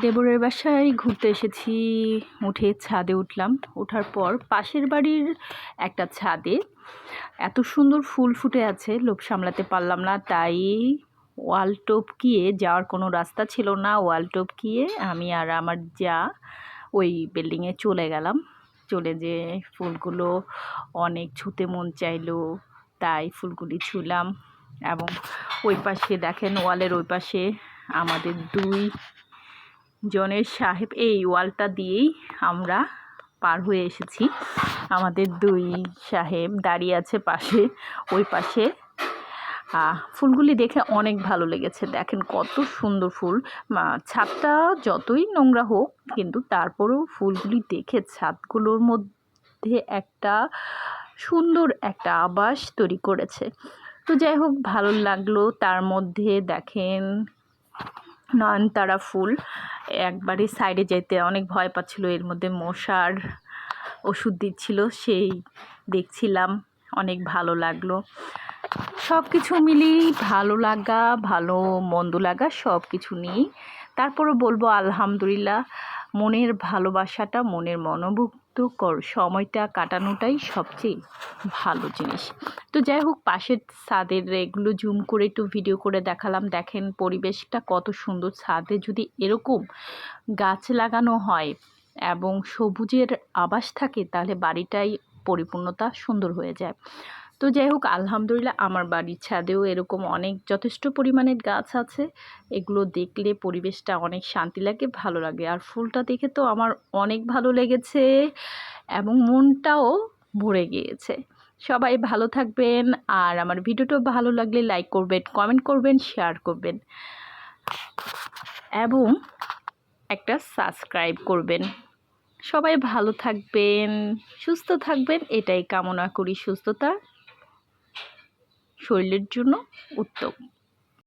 দেবরের বাসায় ঘুরতে এসেছি, উঠে ছাদে উঠলাম। ওঠার পর পাশের বাড়ির একটা ছাদে এত সুন্দর ফুল ফুটে আছে, লোভ সামলাতে পারলাম না, তাই ওয়াল টপকিয়ে যাওয়ার কোনো রাস্তা ছিল না, ওয়াল টপকিয়ে আমি আর আমার যা ওই বিল্ডিংয়ে চলে গেলাম। চলে যেয়ে ফুলগুলো অনেক ছুঁতে মন চাইলো, তাই ফুলগুলি ছুঁলাম। এবং ওই পাশে দেখেন, ওয়ালের ওই পাশে আমাদের 2 জনের সাহেব, এই ওয়ালটা দিয়েই আমরা পার হয়ে এসেছি। আমাদের 2 সাহেব দাঁড়িয়ে আছে পাশে, ওই পাশে। ফুলগুলি দেখে অনেক ভালো লেগেছে। দেখেন কত সুন্দর ফুল। ছাদটা যতই নোংরা হোক, কিন্তু তারপরেও ফুলগুলি দেখে ছাদগুলোর মধ্যে একটা সুন্দর একটা আবাস তৈরি করেছে। তো যাই হোক, ভালো লাগলো। তার মধ্যে দেখেন নয়নতারা ফুল, একবারে সাইডে যেতে অনেক ভয় পাচ্ছিল, এর মধ্যে মশার ওষুধ দিচ্ছিল, সেই দেখছিলাম, অনেক ভালো লাগলো। সব কিছু মিলিয়ে ভালো লাগা, ভালো মন্দ লাগা সব কিছু নিয়েই তারপরও বলবো আলহামদুলিল্লাহ। মনের ভালোবাসাটা, মনের মনোমুগ্ধকর সময়টা কাটানোটাই সবচেয়ে ভালো জিনিস। তো যাই হোক, পাশের ছাদের এগুলো জুম করে একটু ভিডিও করে দেখালাম। দেখেন পরিবেশটা কত সুন্দর। ছাদে যদি এরকম গাছ লাগানো হয় এবং সবুজের আবাস থাকে, তাহলে বাড়িটাই পরিপূর্ণতা সুন্দর হয়ে যায়। তো যাই হোক, আলহামদুলিল্লাহ আমার বাড়ির ছাদেও এরকম অনেক যথেষ্ট পরিমাণের গাছ আছে। এগুলো দেখলে পরিবেশটা অনেক শান্তি লাগে, ভালো লাগে। আর ফুলটা দেখে তো আমার অনেক ভালো লেগেছে এবং মনটাও ভরে গিয়েছে। সবাই ভালো থাকবেন, আর আমার ভিডিওটা ভালো লাগলে লাইক করবেন, কমেন্ট করবেন, শেয়ার করবেন এবং একটা সাবস্ক্রাইব করবেন। সবাই ভালো থাকবেন, সুস্থ থাকবেন, এটাই কামনা করি। সুস্থতা শরীরের জন্য উত্তম।